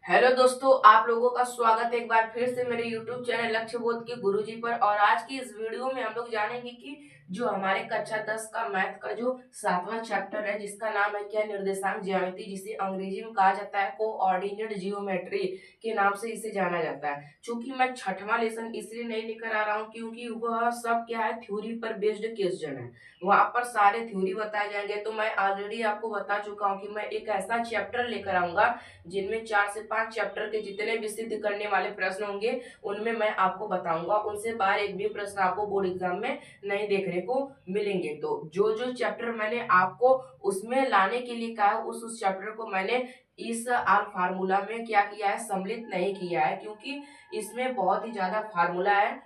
Hello दोस्तों, आप लोगों का स्वागत है एक बार फिर से मेरे YouTube चैनल लक्ष्य बोध के गुरुजी पर। और आज की इस वीडियो में हम लोग जानेंगे कि जो हमारे कक्षा 10 का मैथ का जो 7वां चैप्टर है, जिसका नाम है क्या, निर्देशांक ज्यामिति, जिसे अंग्रेजी में कहा जाता है कोऑर्डिनेट जियोमेट्री के नाम से इसे जाना जाता है। चूंकि मैं छठवां लेसन इसलिए नहीं लेकर आ रहा हूँ क्योंकि वह सब क्या है, थ्योरी पर बेस्ड क्वेश्चन है। वहां पर सारे थ्योरी बताए जाएंगे। तो मैं ऑलरेडी आपको बता चुका हूँ कि मैं एक ऐसा चैप्टर लेकर आऊंगा जिनमें 4 से 5 चैप्टर के जितने भी सिद्ध करने वाले प्रश्न होंगे उनमें मैं आपको बताऊंगा। उनसे बाहर एक भी प्रश्न आपको बोर्ड एग्जाम में नहीं देखने को मिलेंगे। तो जो जो चैप्टर मैंने आपको उसमें लाने के लिए कहा है, उस चैप्टर को मैंने इस आल फार्मूला में क्या किया है, सम्मिलित नहीं किया है, क्योंकि इसमें बहुत ही ज्यादा फार्मूला है।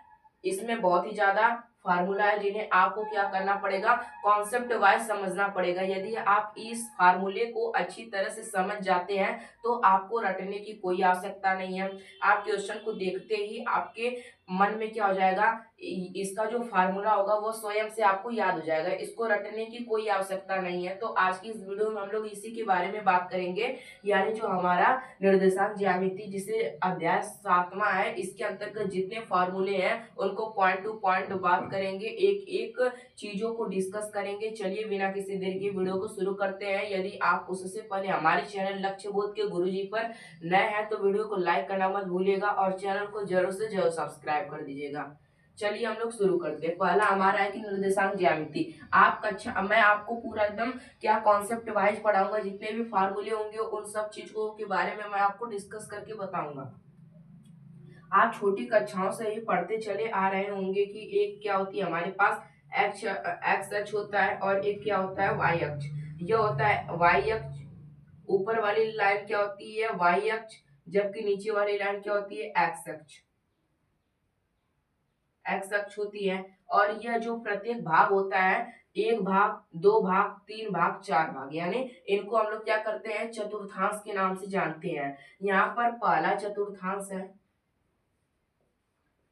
इसमें बहुत ही ज्यादा फार्मूला है जिन्हें आपको क्या करना पड़ेगा, कॉन्सेप्ट वाइज समझना पड़ेगा। यदि आप इस फार्मूले को अच्छी तरह से समझ जाते हैं तो आपको रटने की कोई आवश्यकता नहीं है। आप क्वेश्चन को देखते ही आपके मन में क्या हो जाएगा, इसका जो फार्मूला होगा वो स्वयं से आपको याद हो जाएगा। इसको रटने की कोई आवश्यकता नहीं है। तो आज की इस वीडियो में हम लोग इसी के बारे में बात करेंगे, यानी जो हमारा निर्देशांक ज्यामिति जिसे अध्याय 7वां है, इसके अंतर्गत जितने फार्मूले हैं उनको पॉइंट टू पॉइंट बात करेंगे, एक एक चीजों को डिस्कस करेंगे। चलिए बिना किसी देर के वीडियो को शुरू करते हैं। यदि आप उससे पहले हमारे चैनल लक्ष्य बोध के गुरुजी पर नए हैं तो वीडियो को लाइक करना मत भूलिएगा और चैनल को जरूर से जरूर सब्सक्राइब कर दीजिएगा। चलिए हम लोग शुरू करते हैं। पहला हमारा है कि निर्देशांक ज्यामिति। आप कक्षा मैं आपको पूरा एकदम क्या कॉन्सेप्ट वाइज पढ़ाऊंगा, जितने भी फार्मूले होंगे उन सब चीजों के बारे में मैं आपको डिस्कस करके बताऊंगा। आप छोटी कक्षाओं से ही पढ़ते चले आ रहे होंगे कि एक क्या होती है हमारे पास एक्स एक्स अक्ष होता है और एक क्या होता है वाई अक्ष। यह होता है वाई अक्ष। ऊपर वाली लाइन क्या होती है, वाई अक्ष, जबकि नीचे वाली लाइन क्या होती है, एक्स अक्ष। एक्स अक्ष होती है। और यह जो प्रत्येक भाग होता है, एक भाग, दो भाग, तीन भाग, चार भाग, यानी इनको हम लोग क्या करते हैं, चतुर्थांश के नाम से जानते हैं। यहाँ पर पहला चतुर्थांश है,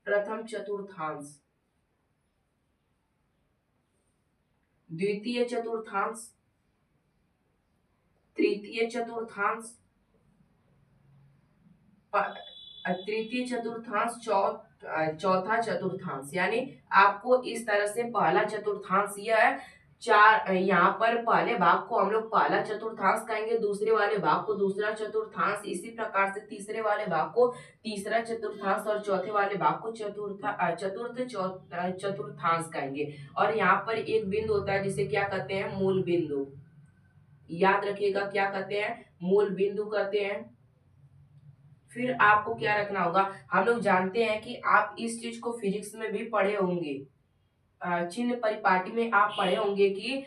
प्रथम चतुर्थांश, द्वितीय चतुर्थांश, तृतीय चतुर्थांश, तृतीय चतुर्थांश, चौथा चतुर्थांश। यानी आपको इस तरह से पहला चतुर्थांश यह है। चार, यहाँ पर पहले भाग को हम लोग पहला चतुर्थांश कहेंगे, दूसरे वाले भाग को दूसरा चतुर्थांश, इसी प्रकार से तीसरे वाले भाग को तीसरा चतुर्थांश और चौथे वाले भाग को चतुर्थांश कहेंगे। और यहाँ पर एक बिंदु होता है जिसे क्या कहते हैं, मूल बिंदु। याद रखिएगा, क्या कहते हैं, मूल बिंदु कहते हैं। फिर आपको क्या रखना होगा, हम लोग जानते हैं कि आप इस चीज को फिजिक्स में भी पढ़े होंगे, चिन्ह परिपाटी में आप पढ़े होंगे कि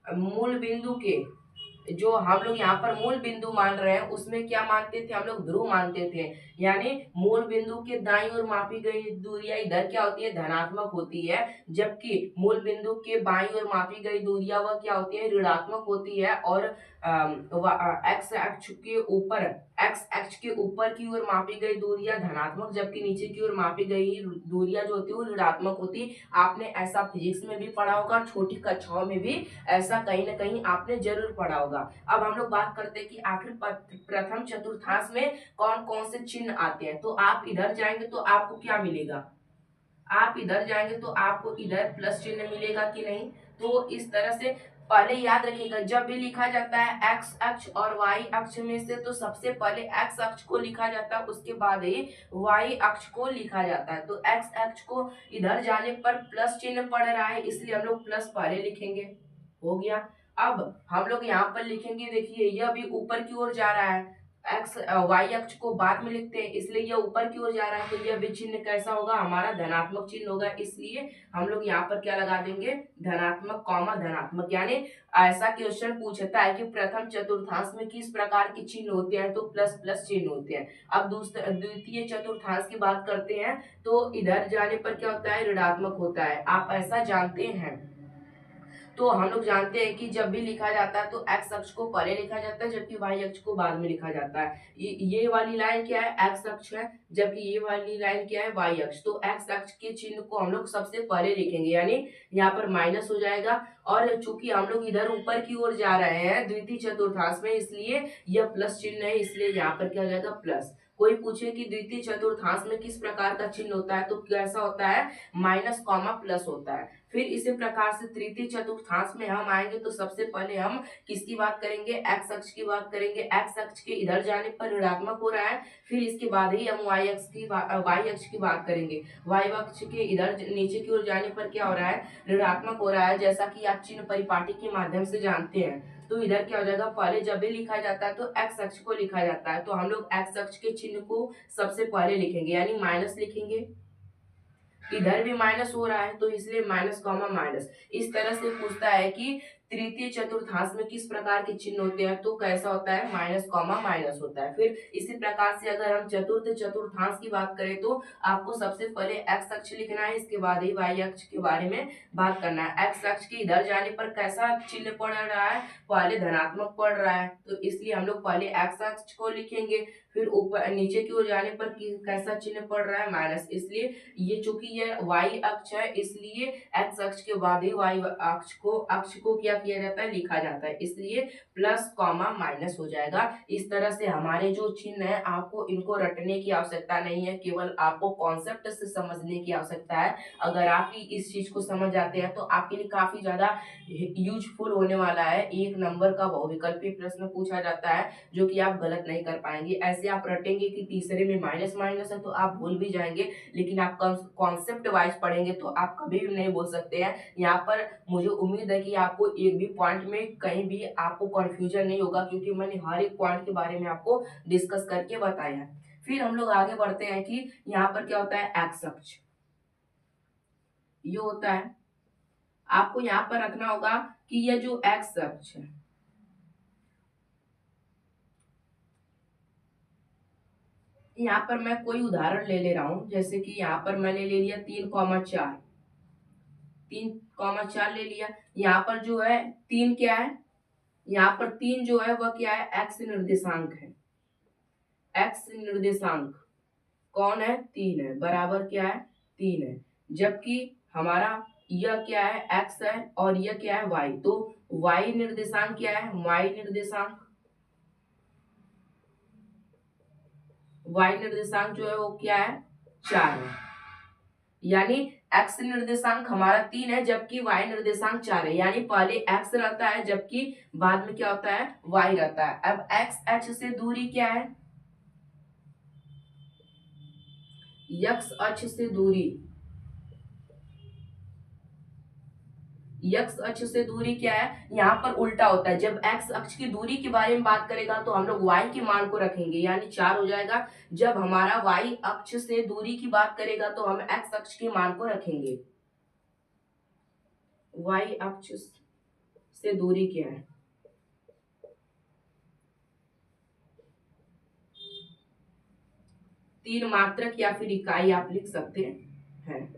मूल बिंदु के जो हम लोग यहाँ पर मूल बिंदु मान रहे हैं उसमें क्या मानते थे हम लोग, ध्रुव मानते थे। यानी मूल बिंदु के दाईं ओर मापी गई दूरियां इधर क्या होती है, धनात्मक होती है, जबकि मूल बिंदु के बाईं ओर मापी गई दूरियां वह क्या होती है, ऋणात्मक होती है। और एक्स अक्ष के ऊपर, एक्स अक्ष के ऊपर की ओर मापी गई दूरियां धनात्मक, जबकि नीचे की ओर मापी गई दूरियां जो होती है वो ऋणात्मक होती। आपने ऐसा फिजिक्स में भी पढ़ा होगा, छोटी कक्षाओं में भी ऐसा कहीं ना कहीं आपने जरूर पढ़ा होगा। अब हम लोग बात करते हैं कि आखिर प्रथम चतुर्थांश में कौन कौन से चिन्ह आते हैं। तो आप इधर जाएंगे तो आपको क्या मिलेगा, आप इधर जाएंगे तो आपको इधर प्लस चिन्ह मिलेगा कि नहीं। तो इस तरह से पहले याद रखिएगा, जब भी लिखा जाता है एक्स अक्ष और वाई अक्ष में से तो सबसे पहले एक्स अक्ष को लिखा जाता है, उसके बाद ही वाई अक्ष को लिखा जाता है। तो एक्स अक्ष को इधर जाने पर प्लस चिन्ह पड़ रहा है, इसलिए हम लोग प्लस पहले लिखेंगे। हो गया। अब हम लोग यहाँ पर लिखेंगे, देखिए यह भी ऊपर की ओर जा रहा है, एक्स वाई अक्ष को बाद में लिखते हैं इसलिए यह ऊपर की ओर जा रहा है, तो यह भी चिन्ह कैसा होगा, हमारा धनात्मक चिन्ह होगा। इसलिए हम लोग यहाँ पर क्या लगा देंगे, धनात्मक कॉमा धनात्मक। यानी ऐसा क्वेश्चन पूछता है कि प्रथम चतुर्थांश में किस प्रकार के चिन्ह होते हैं, तो प्लस प्लस चिन्ह होते हैं। अब दूसरा द्वितीय चतुर्थांश की बात करते हैं तो इधर जाने पर क्या होता है, ऋणात्मक होता है, आप ऐसा जानते हैं। तो हम लोग जानते हैं कि जब भी लिखा जाता है तो एक्स अक्ष को पहले लिखा जाता है जबकि वाई अक्ष को बाद में लिखा जाता है। ये वाली लाइन क्या है, एक्स अक्ष है, जबकि ये वाली लाइन क्या है, वाई अक्ष। तो एक्स अक्ष के चिन्ह को हम लोग सबसे पहले लिखेंगे, यानी यहाँ पर माइनस हो जाएगा। और चूंकि हम लोग इधर ऊपर की ओर जा रहे हैं द्वितीय चतुर्थांश में, इसलिए यह प्लस चिन्ह है, इसलिए यहाँ पर क्या हो जाएगा, प्लस। कोई पूछे कि द्वितीय चतुर्थांश में किस प्रकार का चिन्ह होता है, तो कैसा होता है, माइनस कॉमा प्लस होता है। फिर इसी प्रकार से तृतीय चतुर्थांश में हम आएंगे तो सबसे पहले हम किसकी बात करेंगे, एक्स अक्ष की बात करेंगे। एक्स अक्ष के इधर जाने पर ऋणात्मक हो रहा है, फिर इसके बाद ही हम वाई अक्ष की बात करेंगे। वाई अक्ष के इधर नीचे की ओर जाने पर क्या हो रहा है, ऋणात्मक हो रहा है, जैसा कि आप चिन्ह परिपाटी के माध्यम से जानते हैं। तो इधर क्या हो जाएगा, पहले जब भी लिखा जाता है तो एक्स अक्ष को लिखा जाता है, तो हम लोग एक्स अक्ष के चिन्ह को सबसे पहले लिखेंगे, यानी माइनस लिखेंगे। इधर भी माइनस हो रहा है तो इसलिए माइनस कॉमा माइनस। इस तरह से पूछता है कि तृतीय चतुर्थांश में किस प्रकार के चिन्ह होते हैं, तो कैसा होता है, माइनस कॉमा माइनस होता है। फिर इसी प्रकार से अगर हम चतुर्थ चतुर्थांश की बात करें तो आपको सबसे पहले एक्स अक्ष लिखना है, इसके बाद ही वाई अक्ष के बारे में बात करना है। एक्स अक्ष के इधर जाने पर कैसा चिन्ह पड़ रहा है, पहले धनात्मक पड़ रहा है, तो इसलिए हम लोग पहले एक्स अक्ष को लिखेंगे। फिर ऊपर नीचे की ओर जाने पर कैसा चिन्ह पड़ रहा है, माइनस, इसलिए ये चूंकि ये वाई अक्ष है इसलिए एक्स अक्ष के बाद ही वाई अक्ष को क्या किया जाता है, लिखा जाता है, इसलिए प्लस कॉमा माइनस हो जाएगा। इस तरह से हमारे जो चिन्ह है आपको इनको रटने की आवश्यकता नहीं है, केवल आपको कॉन्सेप्ट से समझने की आवश्यकता है। अगर आप इस चीज को समझ जाते हैं तो आपके लिए काफी ज्यादा यूजफुल होने वाला है। एक नंबर का बहुविकल्पी प्रश्न पूछा जाता है जो कि आप गलत नहीं कर पाएंगे। ऐसे आप रटेंगे कि तीसरे में माइनस माइनस है तो आप भूल भी जाएंगे, लेकिन आप कॉन्सेप्ट वाइज पढ़ेंगे तो आप कभी भी नहीं बोल सकते हैं। यहाँ पर मुझे उम्मीद है कि आपको एक भी पॉइंट में कहीं भी आपको कंफ्यूजन नहीं होगा, क्योंकि मैंने हर एक पॉइंट के बारे में आपको डिस्कस करके बताया है। फिर हम लोग आगे बढ़ते हैं कि यहाँ पर क्या होता है, एक्स अक्ष ये होता है। आपको यहाँ पर रखना होगा कि यह जो एक्स अक्ष है, यहाँ पर मैं कोई उदाहरण ले रहा हूं, जैसे कि यहाँ पर मैंने ले लिया 3,4, 3,4 ले लिया। यहाँ पर जो है 3 क्या है, यहाँ पर 3 जो है वह क्या है, एक्स निर्देशांक है। एक्स निर्देशांक कौन है, 3 है, बराबर क्या है, 3 है। जबकि हमारा यह क्या है, एक्स है, और यह क्या है, वाई। तो वाई निर्देशांक क्या है, वाई निर्देशांक जो है वो क्या है, 4 है। यानी एक्स निर्देशांक हमारा 3 है जबकि वाई निर्देशांक 4 है, यानी पहले एक्स रहता है जबकि बाद में क्या होता है, वाई रहता है। अब एक्स अक्ष से दूरी क्या है, एक्स अक्ष से दूरी, एक्स अक्ष से दूरी क्या है, यहाँ पर उल्टा होता है। जब एक्स अक्ष की दूरी के बारे में बात करेगा तो हम लोग वाई के मान को रखेंगे, यानी 4 हो जाएगा। जब हमारा वाई अक्ष से दूरी की बात करेगा तो हम एक्स अक्ष के मान को रखेंगे। वाई अक्ष से दूरी क्या है, तीन मात्रक या फिर इकाई आप लिख सकते हैं,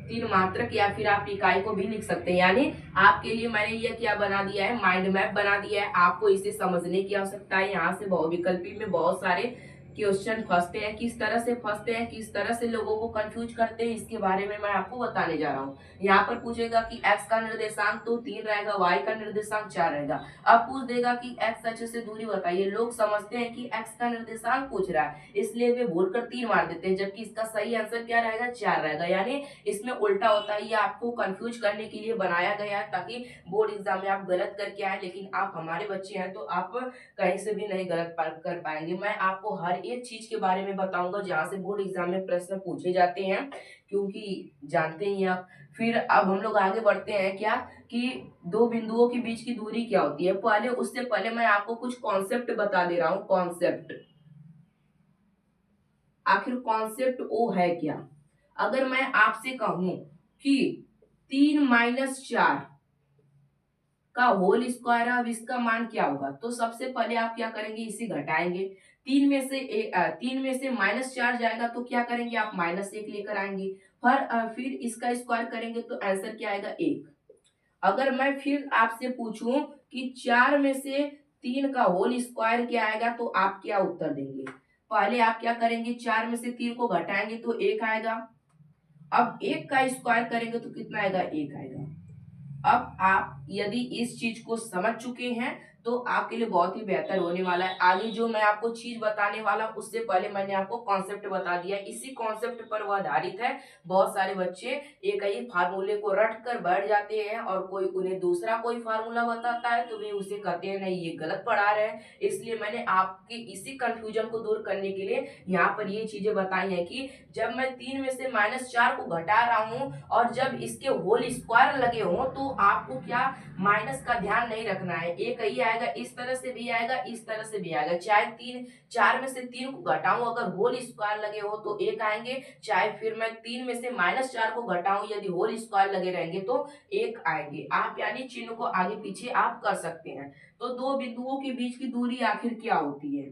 तीन मात्रक या फिर आप इकाई को भी लिख सकते हैं। यानी आपके लिए मैंने यह क्या बना दिया है, माइंड मैप बना दिया है। आपको इसे समझने की आवश्यकता है। यहाँ से बहुविकल्पी में बहुत सारे क्वेश्चन फंसते हैं, किस तरह से फंसते हैं, किस तरह से लोगों को कंफ्यूज करते हैं, इसके बारे में मैं आपको बताने जा रहा हूँ। यहाँ पर पूछेगा कि x का निर्देशांक तो 3 रहेगा, y का निर्देशांक 4 रहेगा। अब पूछ देगा कि x अक्ष से दूरी बताइए। लोग समझते हैं कि x का निर्देशांक पूछ रहा है, इसलिए वे बोलकर 3 मार देते हैं, जबकि इसका सही आंसर क्या रहेगा, 4 रहेगा। यानी इसमें उल्टा होता है। ये आपको कंफ्यूज करने के लिए बनाया गया है ताकि बोर्ड एग्जाम में आप गलत करके आए, लेकिन आप हमारे बच्चे हैं तो आप कहीं से भी नहीं गलत कर पाएंगे। मैं आपको हर एक चीज के बारे में बताऊंगा जहां से बोर्ड एग्जाम में प्रश्न पूछे जाते हैं, क्योंकि जानते ही आप। फिर अब हम लोग आगे बढ़ते हैं क्या, कि दो बिंदुओं के बीच की दूरी क्या होती है। पहले उससे पहले मैं आपको कुछ कॉन्सेप्ट बता दे रहा हूं। कॉन्सेप्ट, आखिर कॉन्सेप्ट वो है क्या। अगर मैं आपसे कहूं कि 3 - 4 का होल स्क्वायर, अब इसका मान क्या होगा, तो सबसे पहले आप क्या करेंगे, इसे घटाएंगे। 3 में से -4 जाएगा तो क्या करेंगे आप, -1 लेकर आएंगे। फिर इसका स्क्वायर करेंगे तो आंसर क्या आएगा 1। अगर मैं फिर आपसे पूछूं कि 4 में से 3 का होल स्क्वायर क्या आएगा तो आप क्या उत्तर देंगे? पहले आप क्या करेंगे, 4 में से 3 को घटाएंगे तो 1 आएगा। अब 1 का स्क्वायर करेंगे तो कितना आएगा? 1 आएगा। अब आप यदि इस चीज को समझ चुके हैं तो आपके लिए बहुत ही बेहतर होने वाला है। आगे जो मैं आपको चीज बताने वाला हूं उससे पहले मैंने आपको कॉन्सेप्ट बता दिया, इसी कॉन्सेप्ट पर वह आधारित है। बहुत सारे बच्चे एक ही फार्मूले को रट कर बैठ जाते हैं और कोई उन्हें दूसरा कोई फार्मूला बताता है तो वे उसे कहते हैं नहीं ये गलत पढ़ा रहे हैं। इसलिए मैंने आपकी इसी कंफ्यूजन को दूर करने के लिए यहाँ पर ये चीजें बताई हैं कि जब मैं 3 में से -4 को घटा रहा हूँ और जब इसके होल स्क्वायर लगे हों तो आपको क्या माइनस का ध्यान नहीं रखना है। एक ही आएगा, इस तरह से भी आएगा, इस तरह से भी आएगा। चाहे 4 में से 3 को घटाऊं अगर होल स्क्वायर लगे हो तो 1 आएंगे, चाहे फिर मैं 3 में से -4 को घटाऊं यदि होल स्क्वायर लगे रहेंगे तो 1 आएंगे। आप यानी चिन्ह को आगे पीछे आप कर सकते हैं। तो दो बिंदुओं के बीच की दूरी आखिर क्या होती है?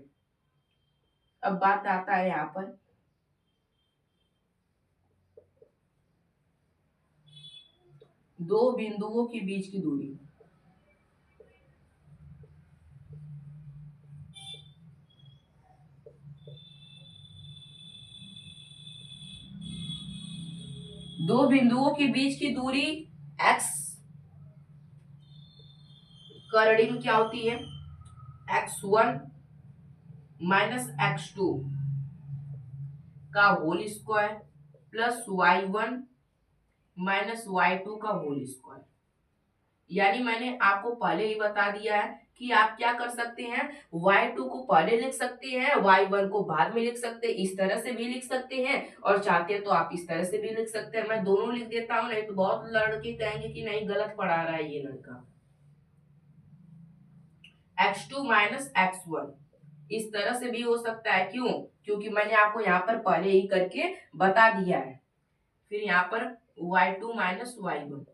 अब बात आता है यहाँ पर दो बिंदुओं के बीच की दूरी। दो बिंदुओं के बीच की दूरी x करड़ी में क्या होती है? x1 -x2 का whole square plus y1 -y2 का होल स्क्वायर। यानी मैंने आपको पहले ही बता दिया है कि आप क्या कर सकते हैं, y2 को पहले लिख सकते हैं, y1 को बाद में लिख सकते हैं, इस तरह से भी लिख सकते हैं और चाहते हैं तो आप इस तरह से भी लिख सकते हैं। मैं दोनों लिख देता हूँ, नहीं तो बहुत लड़के कहेंगे कि नहीं गलत पढ़ा रहा है ये लड़का। x2 -x1 इस तरह से भी हो सकता है। क्यों? क्योंकि मैंने आपको यहाँ पर पहले ही करके बता दिया है। फिर यहाँ पर y2 -y1।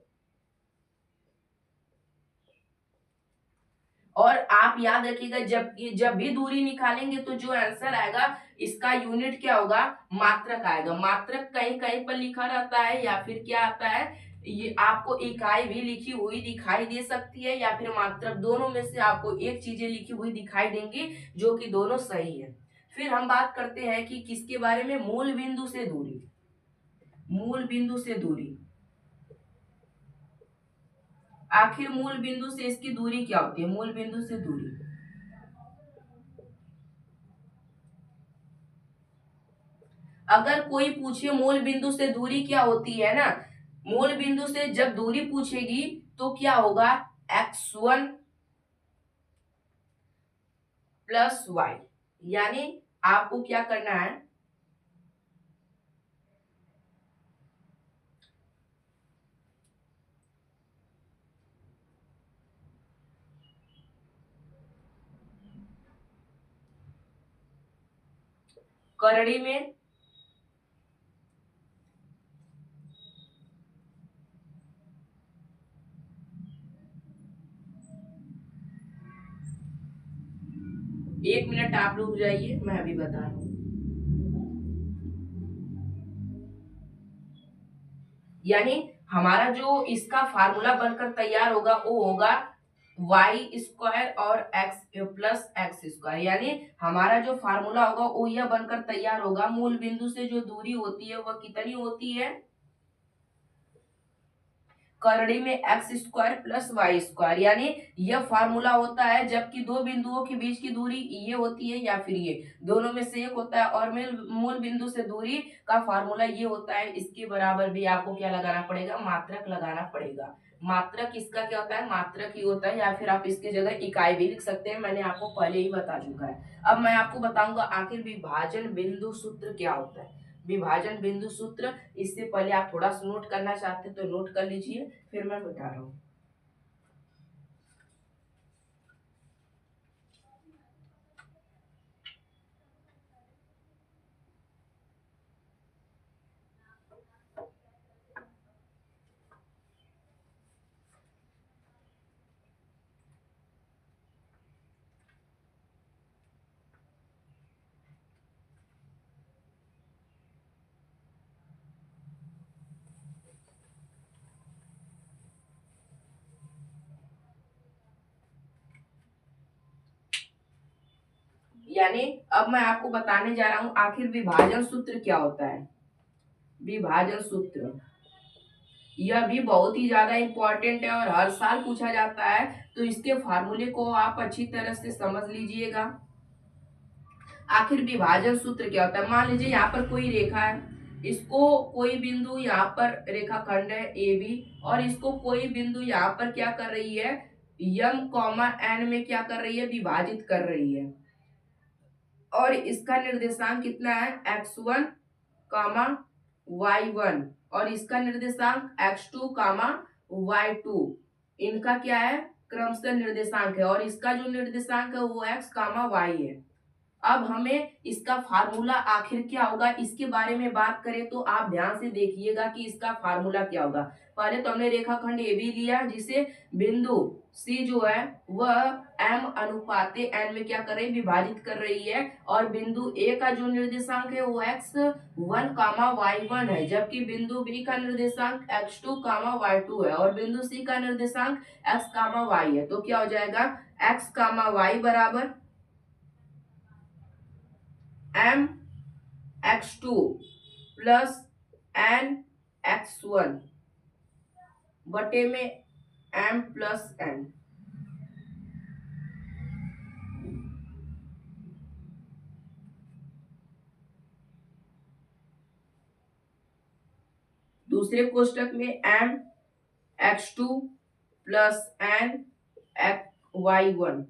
और आप याद रखिएगा जब भी दूरी निकालेंगे तो जो आंसर आएगा इसका यूनिट क्या होगा? मात्रक आएगा। मात्रक कहीं कहीं पर लिखा रहता है या फिर क्या आता है, ये आपको इकाई भी लिखी हुई दिखाई दे सकती है या फिर मात्रक, दोनों में से आपको एक चीजें लिखी हुई दिखाई देंगी जो कि दोनों सही है। फिर हम बात करते हैं कि किसके बारे में? मूल बिंदु से दूरी। मूल बिंदु से दूरी, आखिर मूल बिंदु से इसकी दूरी क्या होती है? मूल बिंदु से दूरी, अगर कोई पूछे मूल बिंदु से दूरी क्या होती है ना, मूल बिंदु से जब दूरी पूछेगी तो क्या होगा? x1 plus y। यानी आपको क्या करना है, करड़ी में एक मिनट आप रुक जाइए, मैं अभी बता रहा हूँ। यानी हमारा जो इसका फार्मूला बनकर तैयार होगा वो होगा y² और x प्लस x²। यानी हमारा जो फार्मूला होगा वो यह बनकर तैयार होगा, मूल बिंदु से जो दूरी होती है वह कितनी होती है? करड़ी में x² प्लस y²। यानी यह फार्मूला होता है जबकि दो बिंदुओं के बीच की दूरी ये होती है या फिर ये, दोनों में से एक होता है। और मूल बिंदु से दूरी का फार्मूला ये होता है। इसके बराबर भी आपको क्या लगाना पड़ेगा? मात्रक लगाना पड़ेगा। मात्रक इसका क्या होता है? मात्रक ही होता है, या फिर आप इसकी जगह इकाई भी लिख सकते हैं, मैंने आपको पहले ही बता चुका है। अब मैं आपको बताऊंगा आखिर विभाजन बिंदु सूत्र क्या होता है। विभाजन बिंदु सूत्र, इससे पहले आप थोड़ा सा नोट करना चाहते हैं तो नोट कर लीजिए, फिर मैं बता रहा हूँ। यानी अब मैं आपको बताने जा रहा हूं आखिर विभाजन सूत्र क्या होता है। विभाजन सूत्र यह भी बहुत ही ज्यादा इंपॉर्टेंट है और हर साल पूछा जाता है, तो इसके फार्मूले को आप अच्छी तरह से समझ लीजिएगा। आखिर विभाजन सूत्र क्या होता है। मान लीजिए यहाँ पर कोई रेखा है, इसको कोई बिंदु यहाँ पर रेखाखंड है ए बी, और इसको कोई बिंदु यहाँ पर क्या कर रही है, यम कॉमा एन में क्या कर रही है, विभाजित कर रही है। और इसका निर्देशांक कितना है, x1 कामा y1, और इसका निर्देशांक x2 कामा y2। इनका क्या है, क्रमशः निर्देशांक है, और इसका जो निर्देशांक है वो x कामा y है। अब हमें इसका फार्मूला आखिर क्या होगा, इसके बारे में बात करें तो आप ध्यान से देखिएगा कि इसका फार्मूला क्या होगा। पहले तो हमने रेखाखंड ए बी लिया, जिसे बिंदु सी जो है वह m अनुपाते n में क्या कर रही है, विभाजित कर रही है, और बिंदु ए का जो निर्देशांक है वो x1 कामा y1 है, जबकि बिंदु बी का निर्देशांक x2 कामा y2 है, और बिंदु सी का निर्देशांक x कामा y है। तो क्या हो जाएगा, x कामा y बराबर m x two plus n x one बटे में एम प्लस एन। दूसरे कोष्टक में m x two plus n x y one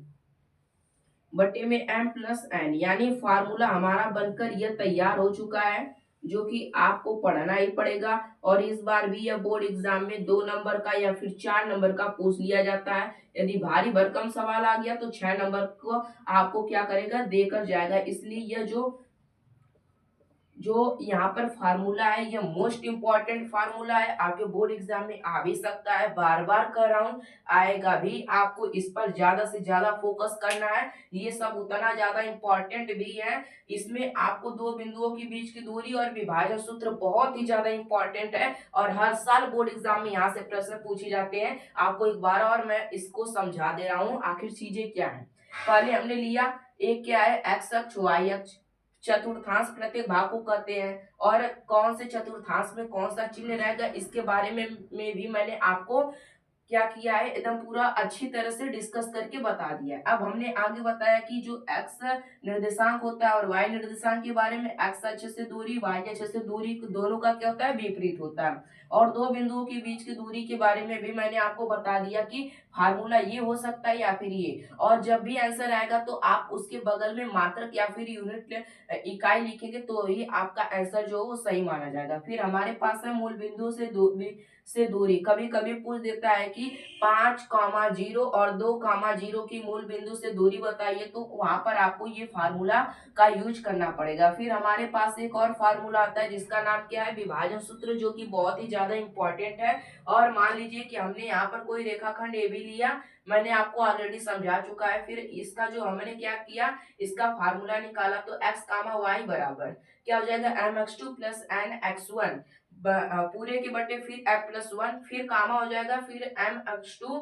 बटे में एम प्लस एन, यानी फार्मूला हमारा बनकर यह तैयार हो चुका है, जो कि आपको पढ़ना ही पड़ेगा। और इस बार भी यह बोर्ड एग्जाम में 2 नंबर का या फिर 4 नंबर का पूछ लिया जाता है। यदि भारी भरकम सवाल आ गया तो 6 नंबर को आपको क्या करेगा, देकर जाएगा। इसलिए यह जो यहाँ पर फार्मूला है यह मोस्ट इंपॉर्टेंट फार्मूला है, आपके बोर्ड एग्जाम में आ भी सकता है, बार बार कर रहा हूँ, आएगा भी। आपको इस पर ज्यादा से ज्यादा फोकस करना है, ये सब उतना ज्यादा इंपॉर्टेंट भी है। इसमें आपको दो बिंदुओं के बीच की दूरी और विभाजन सूत्र बहुत ही ज्यादा इंपॉर्टेंट है, और हर साल बोर्ड एग्जाम में यहाँ से प्रश्न पूछे जाते हैं। आपको एक बार और मैं इसको समझा दे रहा हूँ आखिर चीजें क्या है। पहले हमने लिया एक क्या है, एक्स अक्ष वाई अक्ष, चतुर्थांश प्रत्येक भाग को कहते हैं, और कौन से चतुर्थांश में कौन सा चिन्ह रहेगा इसके बारे में भी मैंने आपको क्या किया है, एकदम पूरा अच्छी तरह से डिस्कस करके बता दिया है। अब हमने आगे बताया कि जो एक्स निर्देशांक होता है और वाई निर्देशांक के बारे में, एक्स अक्ष से दूरी वाई अक्ष से दूरी दोनों का क्या होता है, विपरीत होता है। और दो बिंदुओं के बीच की दूरी के बारे में भी मैंने आपको बता दिया कि फार्मूला ये हो सकता है या फिर ये। और जब भी आंसर आएगा तो आप उसके बगल में मात्रक या फिर यूनिट इकाई लिखेंगे तो ही आपका आंसर जो वो सही माना जाएगा। फिर हमारे पास है मूल बिंदु से दूरी। कभी कभी पूछ देता है कि 5,0 और 2,0 की मूल बिंदु से दूरी बताइए, तो वहां पर आपको ये फार्मूला का यूज करना पड़ेगा। फिर हमारे पास एक और फार्मूला आता है जिसका नाम क्या है, विभाजन सूत्र, जो कि बहुत ही ज्यादा इंपॉर्टेंट है। और मान लीजिए कि हमने यहाँ पर कोई रेखाखंड ए बी लिया, मैंने आपको ऑलरेडी समझा चुका है। फिर इसका जो हमने क्या किया, इसका फार्मूला निकाला, तो x कामा वाई बराबर क्या हो जाएगा, m x two plus n x one पूरे के बटे फिर एफ प्लस वन, फिर कामा हो जाएगा, फिर m x two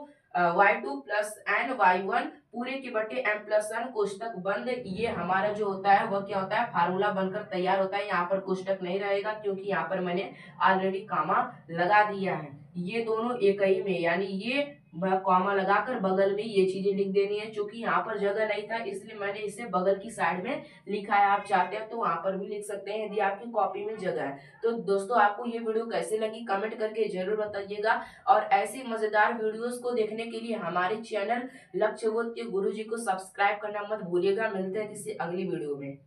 y two plus n y one पूरे के बटे एम प्लस एन कोष्टक बंद। ये हमारा जो होता है वह क्या होता है, फार्मूला बनकर तैयार होता है। यहाँ पर कोष्टक नहीं रहेगा क्योंकि यहाँ पर मैंने ऑलरेडी कामा लगा दिया है। ये दोनों एक ही में, यानी ये कॉमा लगाकर बगल में ये चीजें लिख देनी है। चूंकि यहाँ पर जगह नहीं था इसलिए मैंने इसे बगल की साइड में लिखा है। आप चाहते हैं तो वहां पर भी लिख सकते हैं यदि आपकी कॉपी में जगह है। तो दोस्तों आपको ये वीडियो कैसे लगी कमेंट करके जरूर बताइएगा, और ऐसी मजेदार वीडियोस को देखने के लिए हमारे चैनल लक्ष्य बोध के गुरुजी को सब्सक्राइब करना मत भूलिएगा। मिलते हैं किसी अगली वीडियो में।